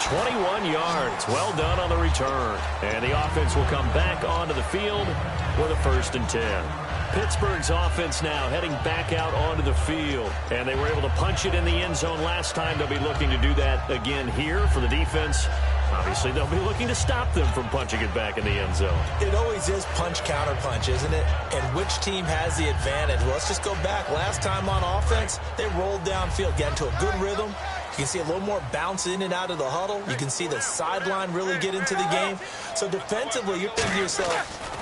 21 yards. Well done on the return. And the offense will come back onto the field with a 1st and 10. Pittsburgh's offense now heading back out onto the field. And they were able to punch it in the end zone last time. They'll be looking to do that again here for the defense. Obviously, they'll be looking to stop them from punching it back in the end zone. It always is punch-counter-punch, isn't it? And which team has the advantage? Well, let's just go back. Last time on offense, they rolled downfield, get into a good rhythm. You can see a little more bounce in and out of the huddle. You can see the sideline really get into the game. So defensively, you're thinking to yourself,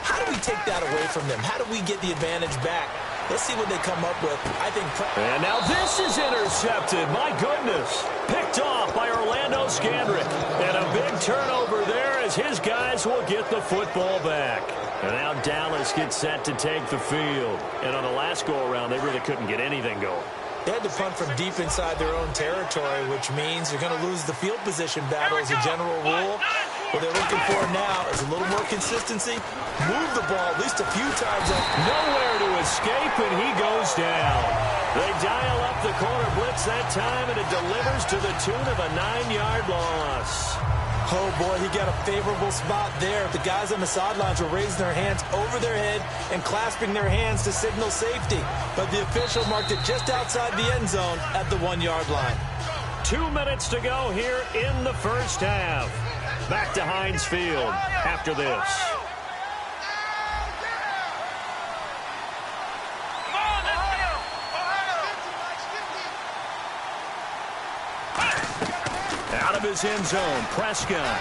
how do we take that away from them? How do we get the advantage back? Let's see what they come up with. I think. And now this is intercepted. My goodness. Picked off by Orlando Scandrick. And a big turnover there as his guys will get the football back. And now Dallas gets set to take the field. And on the last go-around, they really couldn't get anything going. They had to punt from deep inside their own territory, which means you're going to lose the field position battle as a general rule. What they're looking for now is a little more consistency. Move the ball at least a few times. Nowhere to escape, and he goes down. They dial up the corner blitz that time, and it delivers to the tune of a 9-yard loss. Oh, boy, he got a favorable spot there. The guys on the sidelines were raising their hands over their head and clasping their hands to signal safety. But the official marked it just outside the end zone at the 1-yard line. 2 minutes to go here in the first half. Back to Heinz Field after this. Out of his end zone, Prescott.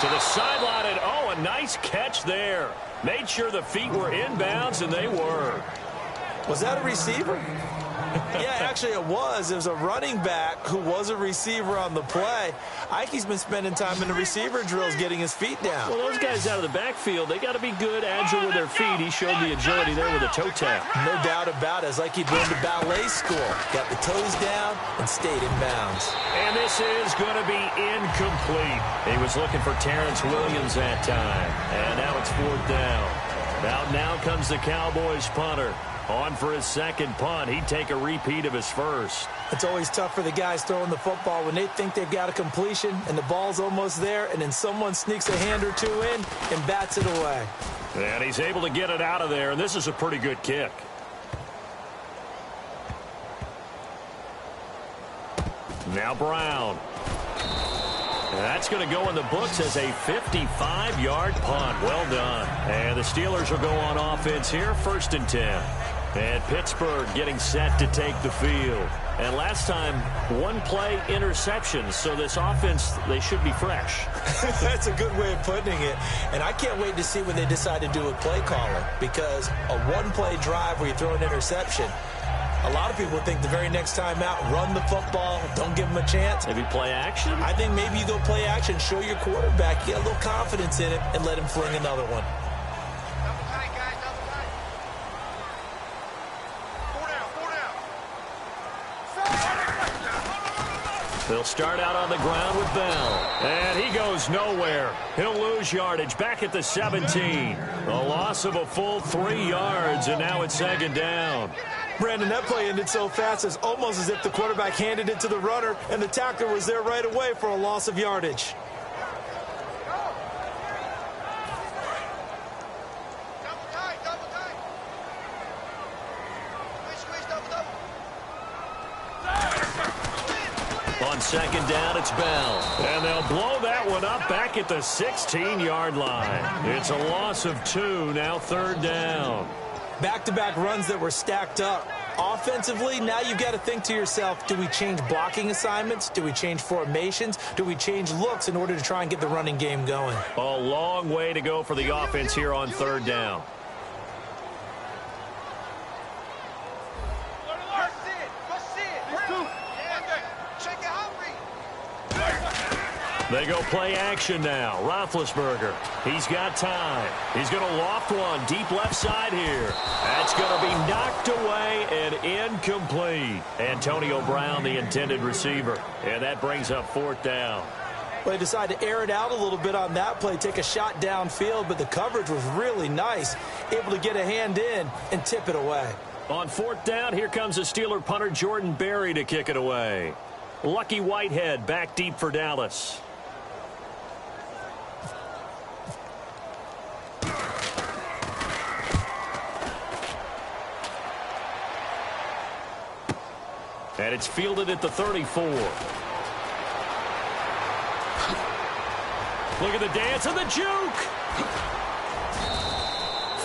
To the sideline, and oh, a nice catch there. Made sure the feet were inbounds, and they were. Was that a receiver? Yeah, actually it was. It was a running back who was a receiver on the play. Ike's been spending time in the receiver drills getting his feet down. Well, those guys out of the backfield, they got to be good, agile with their feet. He showed the agility there with a toe tap. No doubt about it. It's like he'd been to ballet school. Got the toes down and stayed in bounds. And this is going to be incomplete. He was looking for Terrence Williams that time. And now it's 4th down. Now comes the Cowboys punter. On for his second punt. He'd take a repeat of his first. It's always tough for the guys throwing the football when they think they've got a completion and the ball's almost there, and then someone sneaks a hand or two in and bats it away. And he's able to get it out of there, and this is a pretty good kick. Now Brown. And that's going to go in the books as a 55-yard punt. Well done. And the Steelers will go on offense here, 1st and 10. And Pittsburgh getting set to take the field. And last time, 1-play interception. So this offense, they should be fresh. That's a good way of putting it. And I can't wait to see when they decide to do a play calling. Because a 1-play drive where you throw an interception, a lot of people think the very next time out, run the football, don't give them a chance. Maybe play action? I think maybe you go play action, show your quarterback, get a little confidence in it, and let him fling another one. They'll start out on the ground with Bell. And he goes nowhere. He'll lose yardage back at the 17. A loss of a full 3 yards, and now it's 2nd down. Brandon, that play ended so fast, it's almost as if the quarterback handed it to the runner, and the tackler was there right away for a loss of yardage. On 2nd down, it's Bell. And they'll blow that one up back at the 16-yard line. It's a loss of 2, now 3rd down. Back-to-back runs that were stacked up. Offensively, now you've got to think to yourself, do we change blocking assignments? Do we change formations? Do we change looks in order to try and get the running game going? A long way to go for the offense here on 3rd down. They go play action now. Roethlisberger. He's got time. He's going to loft one deep left side here. That's going to be knocked away and incomplete. Antonio Brown, the intended receiver. And that brings up 4th down. Well, they decided to air it out a little bit on that play, take a shot downfield, but the coverage was really nice. Able to get a hand in and tip it away. On 4th down, here comes the Steeler punter Jordan Berry to kick it away. Lucky Whitehead back deep for Dallas. And it's fielded at the 34. Look at the dance and the juke.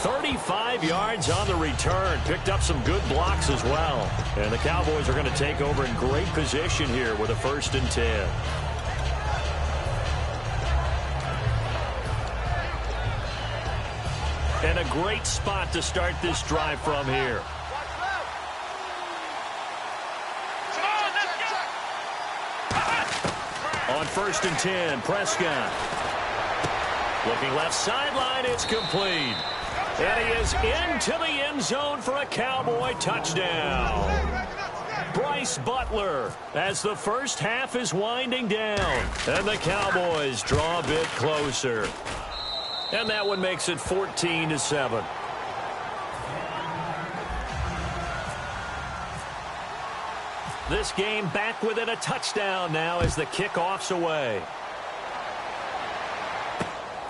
35 yards on the return. Picked up some good blocks as well. And the Cowboys are going to take over in great position here with a 1st and 10. And a great spot to start this drive from here. On 1st and 10, Prescott. Looking left sideline, it's complete. And he is into the end zone for a Cowboy touchdown. Bryce Butler as the first half is winding down. And the Cowboys draw a bit closer. And that one makes it 14-7. This game back within a touchdown now as the kickoff's away.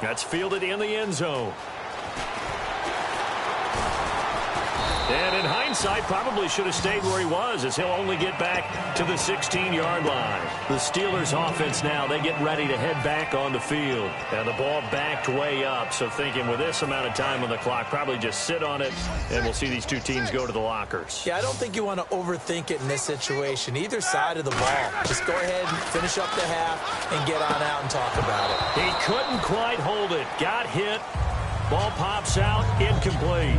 That's fielded in the end zone. And in hindsight, probably should have stayed where he was, as he'll only get back to the 16-yard line. The Steelers offense now, they get ready to head back on the field. And the ball backed way up, so thinking with this amount of time on the clock, probably just sit on it, and we'll see these two teams go to the lockers. Yeah, I don't think you want to overthink it in this situation. Either side of the ball. Just go ahead and finish up the half and get on out and talk about it. He couldn't quite hold it. Got hit. Ball pops out. Incomplete.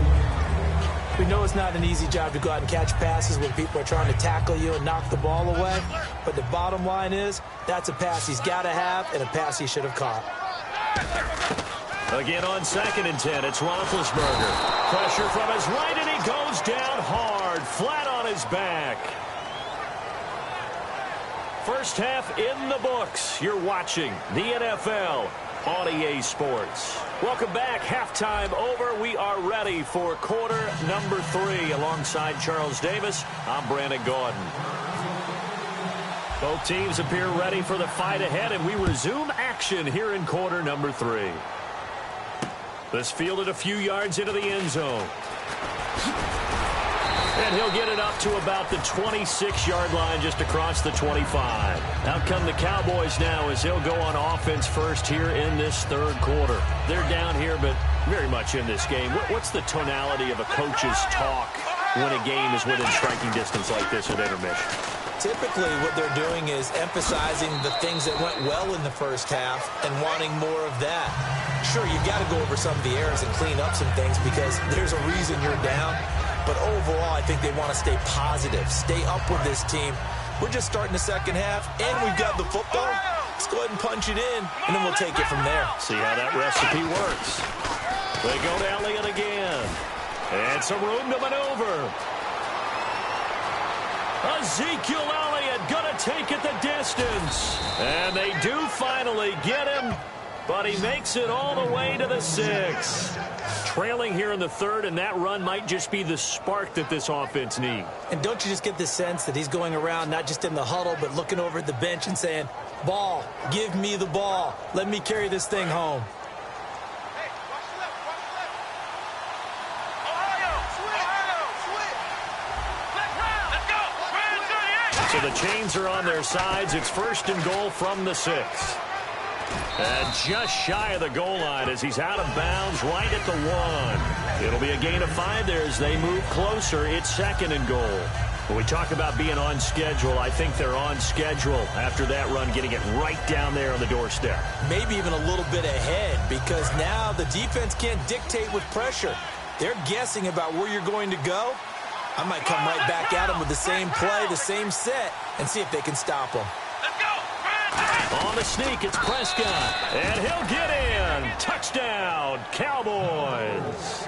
We know it's not an easy job to go out and catch passes when people are trying to tackle you and knock the ball away. But the bottom line is, that's a pass he's got to have and a pass he should have caught. Again on 2nd and 10, it's Roethlisberger. Pressure from his right, and he goes down hard, flat on his back. First half in the books. You're watching the NFL on EA Sports. Welcome back. Halftime over. We are ready for quarter number 3. Alongside Charles Davis, I'm Brandon Gaudin. Both teams appear ready for the fight ahead, and we resume action here in quarter number 3. This fielded a few yards into the end zone. And he'll get it up to about the 26-yard line, just across the 25. Out come the Cowboys now as he'll go on offense first here in this 3rd quarter. They're down here, but very much in this game. What's the tonality of a coach's talk when a game is within striking distance like this at intermission? Typically, what they're doing is emphasizing the things that went well in the first half and wanting more of that. Sure, you've got to go over some of the errors and clean up some things because there's a reason you're down. But overall, I think they want to stay positive, stay up with this team. We're just starting the second half, and we've got the football. Let's go ahead and punch it in, and then we'll take it from there. See how that recipe works. They go to Elliott again. And some room to maneuver. Ezekiel Elliott going to take it the distance. And they do finally get him, but he makes it all the way to the 6. Trailing here in the 3rd, and that run might just be the spark that this offense needs. And don't you just get the sense that he's going around not just in the huddle, but looking over at the bench and saying, ball, give me the ball. Let me carry this thing home. So the chains are on their sides. It's 1st and goal from the 6. And just shy of the goal line as he's out of bounds right at the 1. It'll be a gain of 5 there as they move closer. It's 2nd and goal. When we talk about being on schedule, I think they're on schedule after that run, getting it right down there on the doorstep. Maybe even a little bit ahead because now the defense can't dictate with pressure. They're guessing about where you're going to go. I might come right back at them with the same play, the same set, and see if they can stop them. On the sneak, it's Prescott, and he'll get in. Touchdown, Cowboys.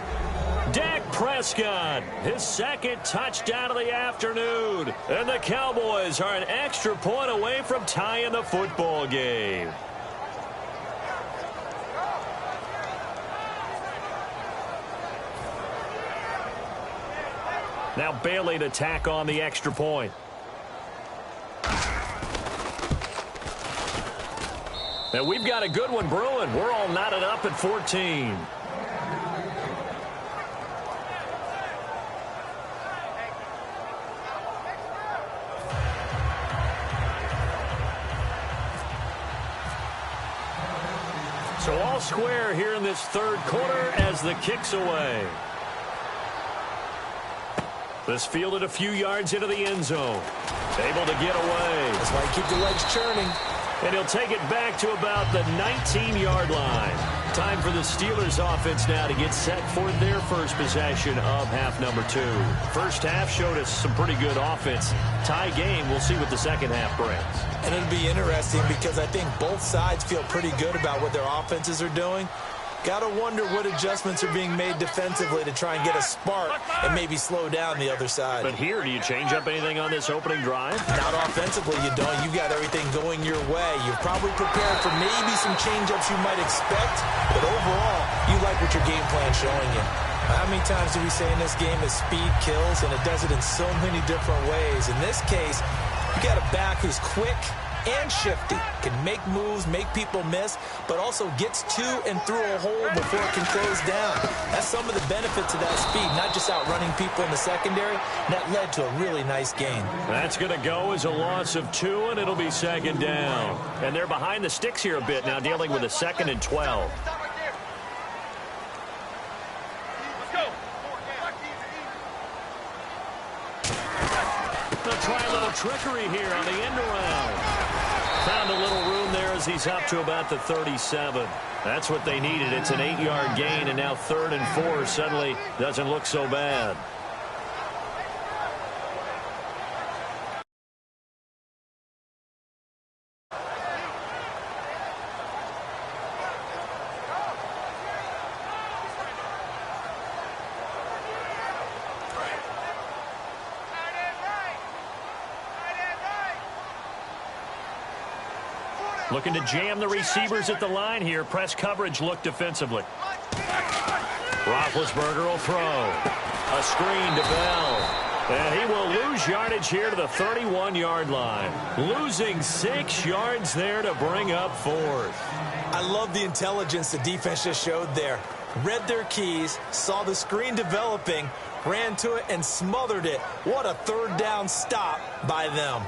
Dak Prescott, his 2nd touchdown of the afternoon. And the Cowboys are an extra point away from tying the football game. Now Bailey to tack on the extra point. And we've got a good one brewing. We're all knotted up at 14. So all square here in this third quarter as the kick's away. This fielded a few yards into the end zone. Able to get away. That's why you keep the legs churning. And he'll take it back to about the 19-yard line. Time for the Steelers offense now to get set for their first possession of half number 2. First half showed us some pretty good offense. Tie game. We'll see what the second half brings. And it'll be interesting because I think both sides feel pretty good about what their offenses are doing. Got to wonder what adjustments are being made defensively to try and get a spark and maybe slow down the other side. But here, do you change up anything on this opening drive? Not offensively, you don't. You've got everything going your way. You've probably prepared for maybe some change-ups you might expect, but overall, you like what your game plan's showing you. How many times do we say in this game that speed kills, and it does it in so many different ways? In this case, you got a back who's quick and shifty, can make moves, make people miss, but also gets to and through a hole before it can close down. That's some of the benefits of that speed, not just outrunning people in the secondary. That led to a really nice gain. That's going to go as a loss of 2, and it'll be second down. And they're behind the sticks here a bit now, dealing with a 2nd and 12. They'll try a little trickery here on the end around. Found a little room there as he's up to about the 37. That's what they needed. It's an 8-yard gain, and now 3rd and 4 suddenly doesn't look so bad. Looking to jam the receivers at the line here. Press coverage look defensively. Roethlisberger will throw. A screen to Bell. And he will lose yardage here to the 31-yard line. Losing 6 yards there to bring up 4th. I love the intelligence the defense just showed there. Read their keys, saw the screen developing, ran to it, and smothered it. What a third down stop by them.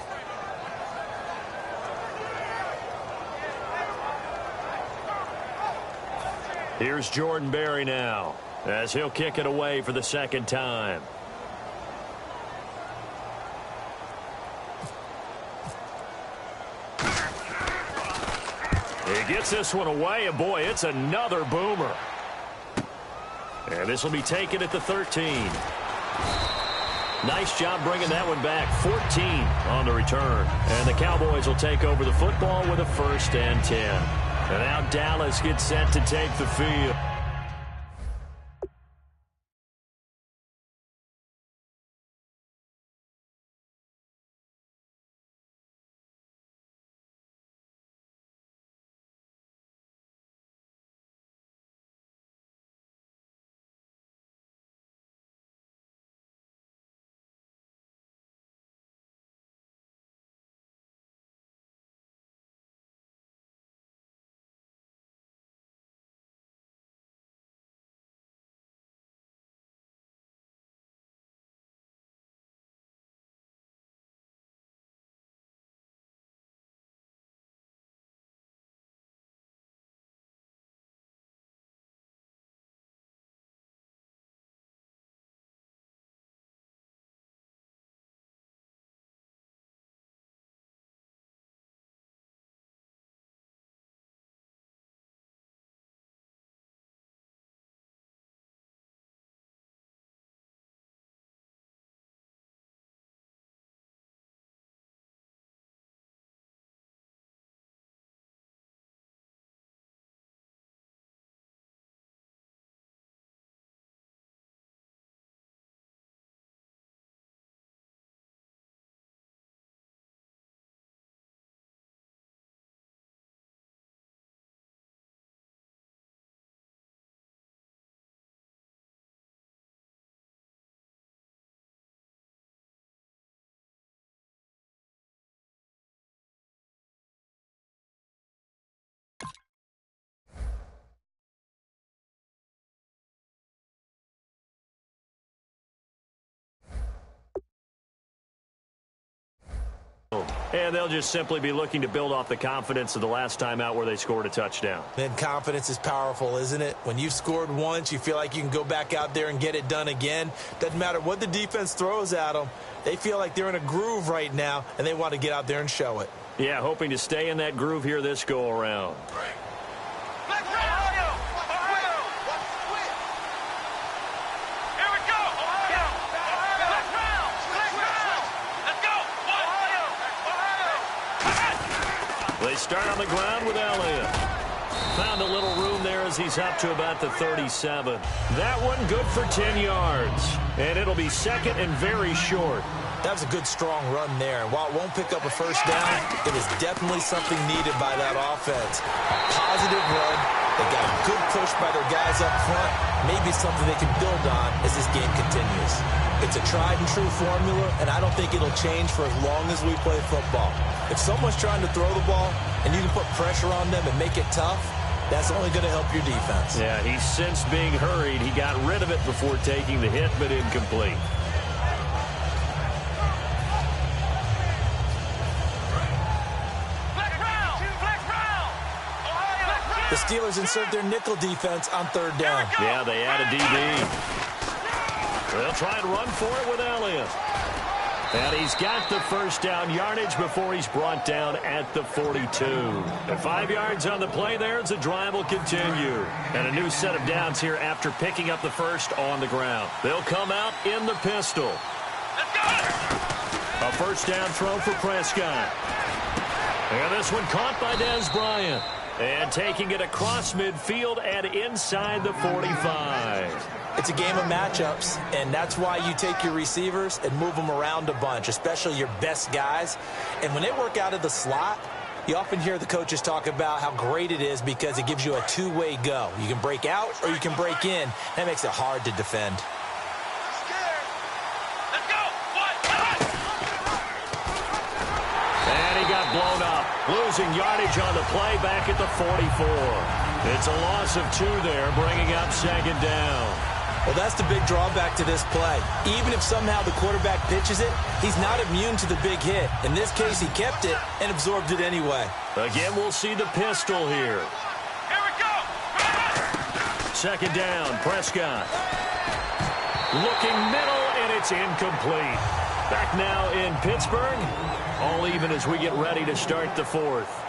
Here's Jordan Berry now as he'll kick it away for the second time. He gets this one away, and boy, it's another boomer. And this will be taken at the 13. Nice job bringing that one back. 14 on the return. And the Cowboys will take over the football with a 1st and 10. And now Dallas gets set to take the field. And they'll just simply be looking to build off the confidence of the last time out where they scored a touchdown. And confidence is powerful, isn't it? When you've scored once, you feel like you can go back out there and get it done again. Doesn't matter what the defense throws at them. They feel like they're in a groove right now, and they want to get out there and show it. Yeah, hoping to stay in that groove here this go-around. They start on the ground with Elliott. Found a little room there as he's up to about the 37. That one good for 10 yards. And it'll be second and very short. That was a good, strong run there. And while it won't pick up a first down, it was definitely something needed by that offense. Positive run. They got a good push by their guys up front. Maybe something they can build on as this game continues. It's a tried-and-true formula, and I don't think it'll change for as long as we play football. If someone's trying to throw the ball and you can put pressure on them and make it tough, that's only going to help your defense. Yeah, he's since being hurried. He got rid of it before taking the hit, but incomplete. The Steelers insert their nickel defense on third down. Yeah, they add a DB. They'll try and run for it with Elliott. And he's got the first down yardage before he's brought down at the 42. And 5 yards on the play there as the drive will continue. And a new set of downs here after picking up the first on the ground. They'll come out in the pistol. A first down throw for Prescott. And this one caught by Dez Bryant. And taking it across midfield and inside the 45. It's a game of matchups, and that's why you take your receivers and move them around a bunch, especially your best guys. And when they work out of the slot, you often hear the coaches talk about how great it is because it gives you a two-way go. You can break out or you can break in. That makes it hard to defend. And he got blown up, losing yardage on the play back at the 44. It's a loss of 2 there, bringing up second down. Well, that's the big drawback to this play. Even if somehow the quarterback pitches it, he's not immune to the big hit. In this case, he kept it and absorbed it anyway. Again, we'll see the pistol here. Here we go. Second down, Prescott. Looking middle, and it's incomplete. Back now in Pittsburgh. All even as we get ready to start the fourth.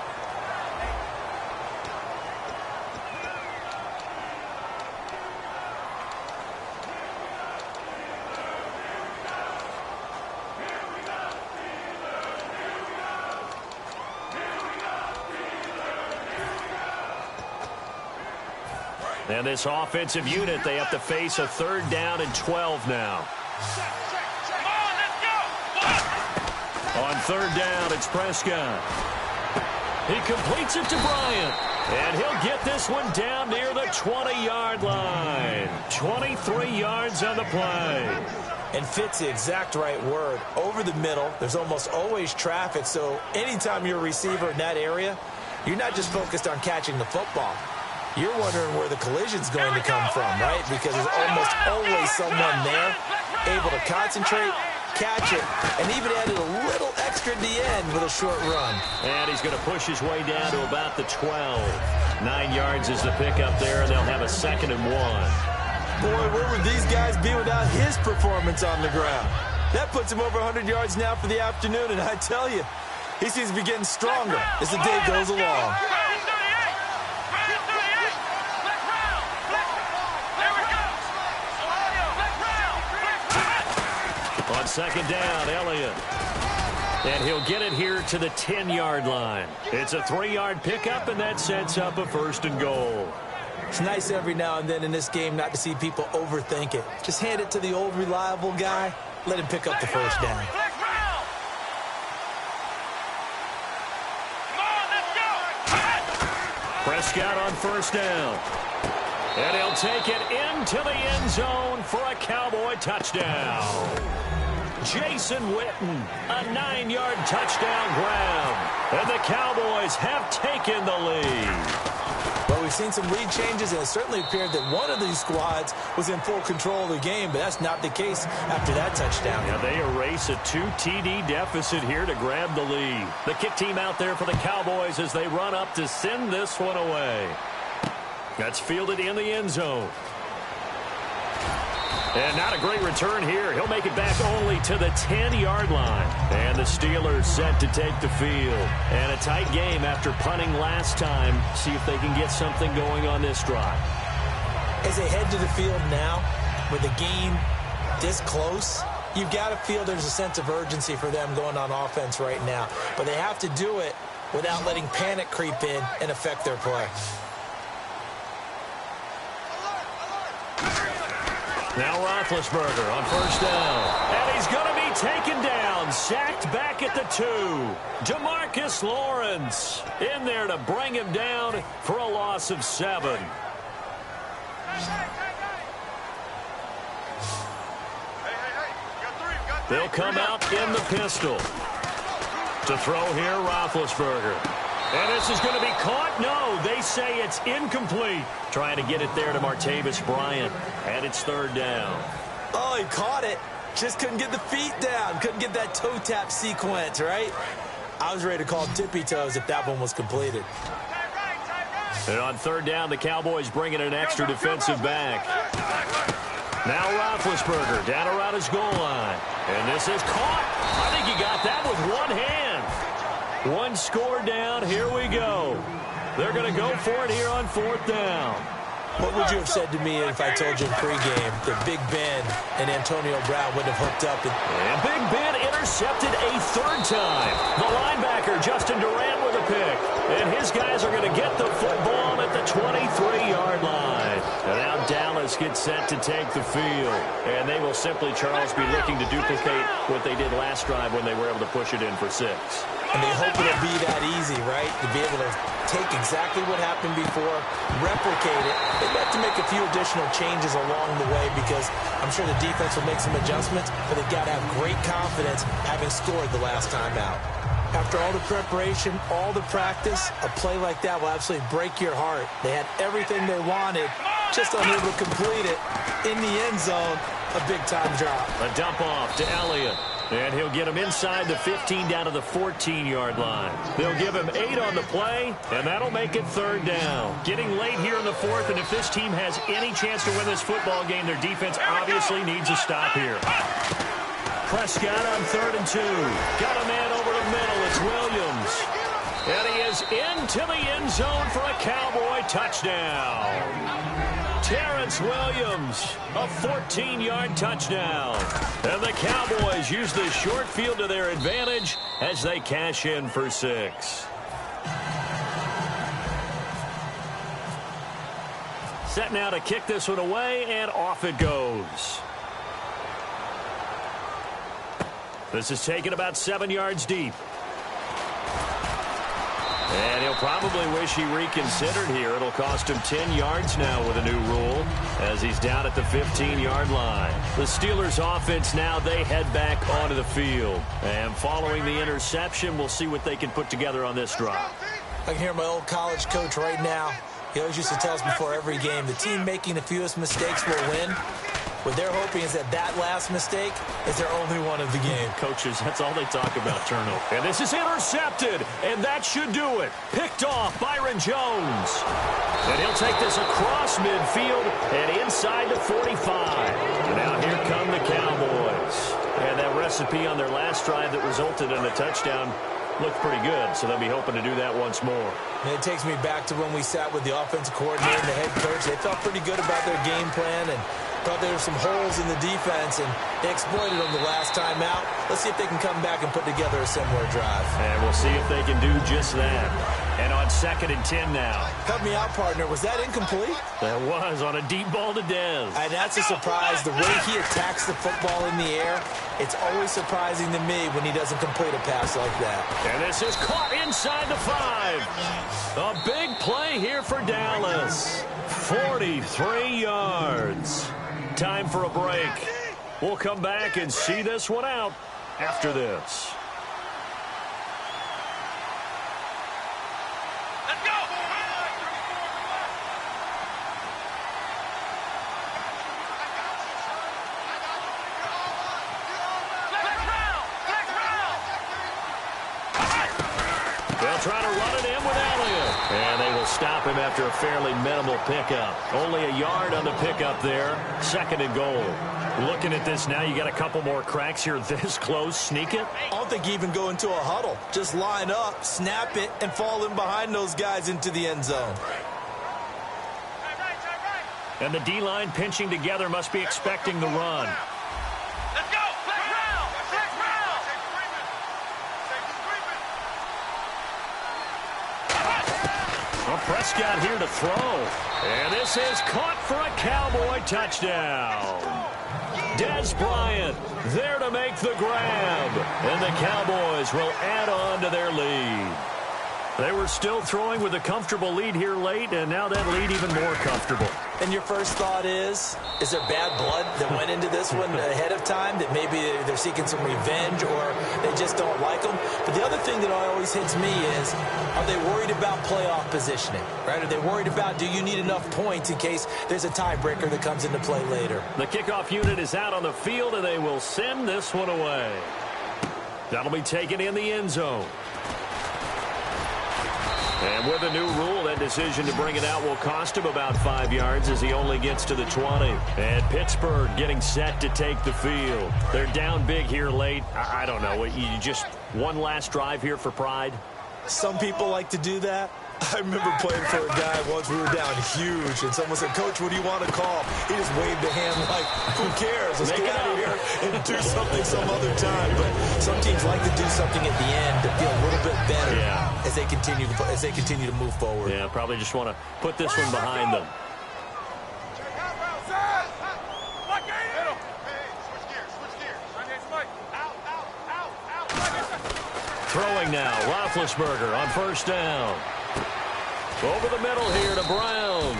And this offensive unit, they have to face a third down and 12 now. On third down, it's Prescott. He completes it to Bryant. And he'll get this one down near the 20-yard line. 23 yards on the play. And fits the exact right word. Over the middle, there's almost always traffic, so anytime you're a receiver in that area, you're not just focused on catching the football. You're wondering where the collision's going to come from, right? Because there's almost always someone there able to concentrate, catch it, and even added a little extra at the end with a short run. And he's going to push his way down to about the 12. 9 yards is the pickup there, and they'll have a 2nd and 1. Boy, where would these guys be without his performance on the ground? That puts him over 100 yards now for the afternoon, and I tell you, he seems to be getting stronger as the day goes along. On second down, Elliott. And he'll get it here to the 10-yard line. It's a 3-yard pickup, and that sets up a 1st and goal. It's nice every now and then in this game not to see people overthink it. Just hand it to the old reliable guy. Let him pick up the first down. Prescott on first down. And he'll take it into the end zone for a Cowboy touchdown. Jason Witten, a 9-yard touchdown grab. And the Cowboys have taken the lead. Well, we've seen some lead changes, and it certainly appeared that one of these squads was in full control of the game, but that's not the case after that touchdown. Yeah, they erase a 2 TD deficit here to grab the lead. The kick team out there for the Cowboys as they run up to send this one away. That's fielded in the end zone. And not a great return here. He'll make it back only to the 10-yard line. And the Steelers set to take the field. And a tight game after punting last time. See if they can get something going on this drive. As they head to the field now, with the game this close, you've got to feel there's a sense of urgency for them going on offense right now. But they have to do it without letting panic creep in and affect their play. Now Roethlisberger on first down. And he's going to be taken down. Sacked back at the 2. DeMarcus Lawrence in there to bring him down for a loss of 7. They'll come out in the pistol. To throw here, Roethlisberger. And this is going to be caught. No, they say it's incomplete. Trying to get it there to Martavis Bryant. And it's third down. Oh, he caught it. Just couldn't get the feet down. Couldn't get that toe tap sequence, right? I was ready to call tippy toes if that one was completed. And on third down, the Cowboys bring in an extra defensive back. Now Roethlisberger down around his goal line. And this is caught. I think he got that with one hand. One score down. Here we go. They're going to go for it here on fourth down. What would you have said to me if I told you in pregame that Big Ben and Antonio Brown would have hooked up? And Big Ben intercepted a third time. The linebacker, Justin Durant, with a pick. And his guys are going to get the football at the 23-yard line. And now Dallas gets set to take the field. And they will simply, Charles, be looking to duplicate what they did last drive when they were able to push it in for 6. And they hope it'll be that easy, right? To be able to take exactly what happened before, replicate it. They've got to make a few additional changes along the way because I'm sure the defense will make some adjustments, but they've got to have great confidence having scored the last time out. After all the preparation, all the practice, a play like that will absolutely break your heart. They had everything they wanted, just unable to complete it. In the end zone, a big-time drop. A dump off to Elliott. And he'll get him inside the 15 down to the 14-yard line. They'll give him 8 on the play, and that'll make it third down. Getting late here in the fourth, and if this team has any chance to win this football game, their defense obviously needs a stop here. Prescott on 3rd and 2. Got a man over the middle. It's Williams. And he is into the end zone for a Cowboy touchdown. Terrence Williams, a 14-yard touchdown. And the Cowboys use the short field to their advantage as they cash in for 6. Set now to kick this one away, and off it goes. This is taken about 7 yards deep. And he'll probably wish he reconsidered here. It'll cost him 10 yards now with a new rule as he's down at the 15-yard line. The Steelers offense now, they head back onto the field. And following the interception, we'll see what they can put together on this drive. I can hear my old college coach right now. He always used to tell us before every game, the team making the fewest mistakes will win. What they're hoping is that that last mistake is their only one of the game. Coaches, that's all they talk about, turnover. And this is intercepted, and that should do it. Picked off Byron Jones. And he'll take this across midfield and inside the 45. And now here come the Cowboys. And that recipe on their last drive that resulted in a touchdown looked pretty good, so they'll be hoping to do that once more. And it takes me back to when we sat with the offensive coordinator and the head coach. They felt pretty good about their game plan and thought there were some holes in the defense, and they exploited them the last time out. Let's see if they can come back and put together a similar drive. And we'll see if they can do just that. And on 2nd and 10 now. Help me out, partner. Was that incomplete? That was on a deep ball to Dez. And that's a surprise. The way he attacks the football in the air, it's always surprising to me when he doesn't complete a pass like that. And this is caught inside the 5. A big play here for Dallas. 43 yards. Time for a break. We'll come back and see this one out after this. try to run it in with Elliott. And they will stop him after a fairly minimal pickup. Only a yard on the pickup there. 2nd and goal. Looking at this now, you got a couple more cracks here this close. Sneak it? I don't think you even go into a huddle. Just line up, snap it, and fall in behind those guys into the end zone. And the D-line pinching together must be expecting the run. Let's go! Black round! Black round! Well, Prescott here to throw. And this is caught for a Cowboy touchdown. Dez Bryant there to make the grab. And the Cowboys will add on to their lead. They were still throwing with a comfortable lead here late, and now that lead even more comfortable. And your first thought is there bad blood that went into this one ahead of time, that maybe they're seeking some revenge or they just don't like them? But the other thing that always hits me is, are they worried about playoff positioning, right? Are they worried about, do you need enough points in case there's a tiebreaker that comes into play later? The kickoff unit is out on the field, and they will send this one away. That'll be taken in the end zone. And with a new rule, that decision to bring it out will cost him about 5 yards as he only gets to the 20. And Pittsburgh getting set to take the field. They're down big here late. I don't know. You just one last drive here for pride? Some people like to do that. I remember playing for a guy once. We were down huge, and someone said, "Coach, what do you want to call?" He just waved a hand like, "Who cares? Let's get out of here and do something some other time." But some teams like to do something at the end to feel a little bit better as they continue to move forward. Yeah, probably just want to put this one behind them. Throwing now, Roethlisberger on first down. Over the middle here to Brown.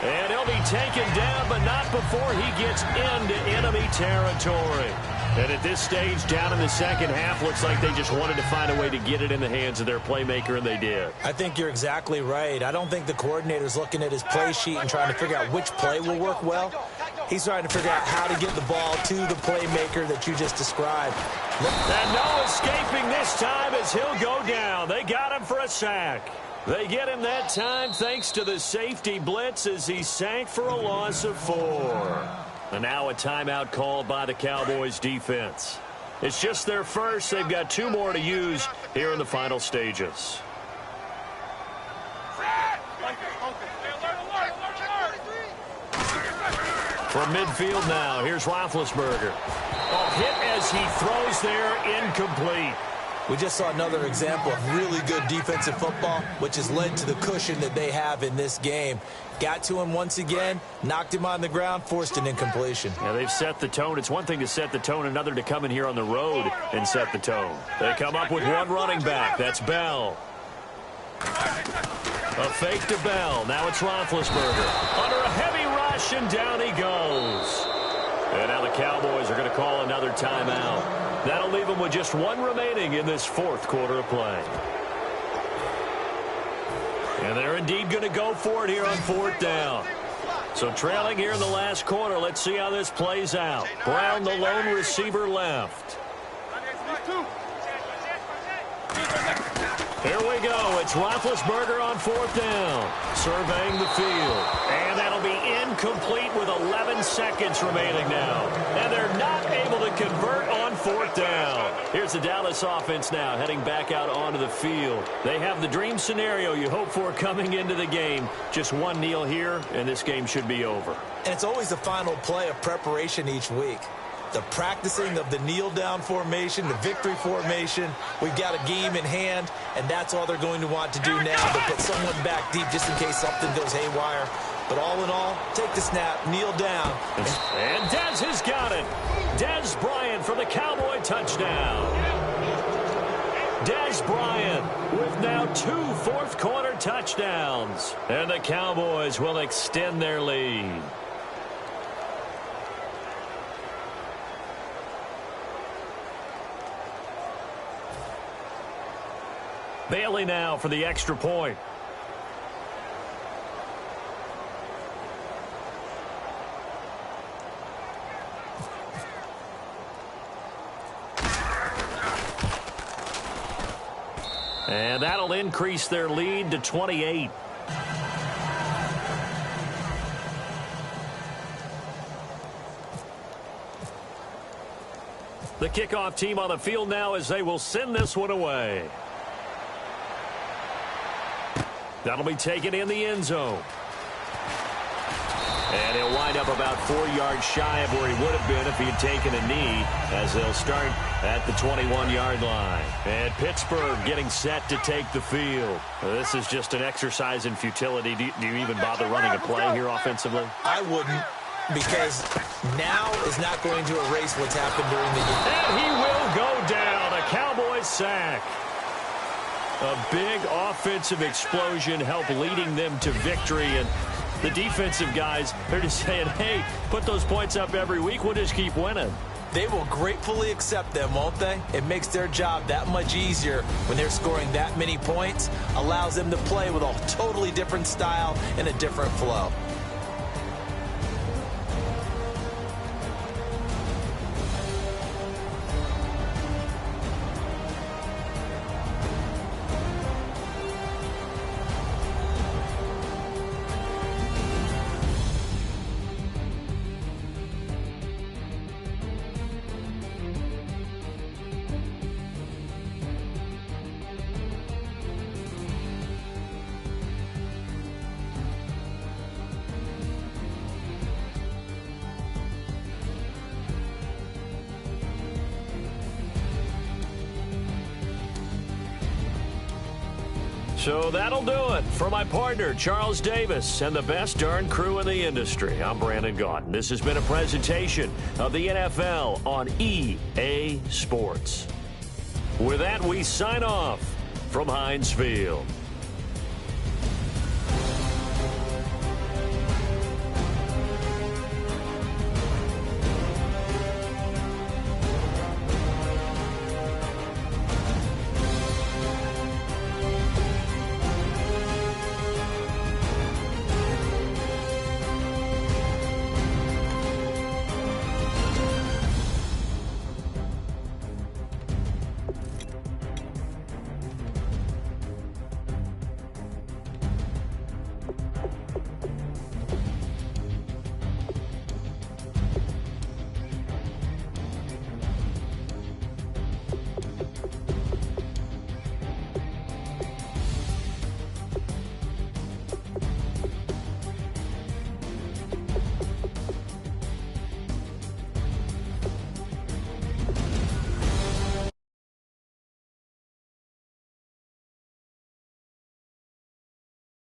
And he'll be taken down, but not before he gets into enemy territory. And at this stage, down in the second half, looks like they just wanted to find a way to get it in the hands of their playmaker, and they did. I think you're exactly right. I don't think the coordinator's looking at his play sheet and trying to figure out which play will work well. He's trying to figure out how to get the ball to the playmaker that you just described. And no escaping this time as he'll go down. They got him for a sack. They get him that time thanks to the safety blitz as he sank for a loss of 4. And now a timeout called by the Cowboys defense. It's just their first. They've got 2 more to use here in the final stages. From midfield now, here's Roethlisberger. Oh, hit as he throws there, incomplete. We just saw another example of really good defensive football, which has led to the cushion that they have in this game. Got to him once again, knocked him on the ground, forced an incompletion. Yeah, they've set the tone. It's one thing to set the tone, another to come in here on the road and set the tone. They come up with one running back. That's Bell. A fake to Bell. Now it's Roethlisberger. Under a heavy rush, and down he goes. And now the Cowboys are going to call another timeout. That'll leave them with just 1 remaining in this 4th quarter of play. And they're indeed going to go for it here on 4th down. So trailing here in the last quarter, let's see how this plays out. Brown, the lone receiver, left. Here we go. It's Roethlisberger on 4th down. Surveying the field. And that'll be incomplete with 11 seconds remaining now. And they're not able to convert on 4th down. Here's the Dallas offense now heading back out onto the field. They have the dream scenario you hope for coming into the game. Just one kneel here, and this game should be over. And it's always the final play of preparation each week. The practicing of the kneel-down formation, the victory formation. We've got a game in hand, and that's all they're going to want to do now. They'll put someone back deep just in case something goes haywire. But all in all, take the snap, kneel down. And Dez has got it. Dez Bryant for the Cowboy touchdown. Dez Bryant with now 2 fourth-quarter touchdowns. And the Cowboys will extend their lead. Bailey now for the extra point. And that'll increase their lead to 28. The kickoff team on the field now as they will send this one away. That'll be taken in the end zone. And he'll wind up about 4 yards shy of where he would have been if he had taken a knee, as they'll start at the 21-yard line. And Pittsburgh getting set to take the field. This is just an exercise in futility. Do you even bother running a play here offensively? I wouldn't, because now is not going to erase what's happened during the game. And he will go down. A Cowboys sack. A big offensive explosion helped leading them to victory. And the defensive guys, they're just saying, hey, put those points up every week. We'll just keep winning. They will gratefully accept them, won't they? It makes their job that much easier when they're scoring that many points. Allows them to play with a totally different style and a different flow. So that'll do it. For my partner, Charles Davis, and the best darn crew in the industry, I'm Brandon Gaudin. This has been a presentation of the NFL on EA Sports. With that, we sign off from Heinz Field.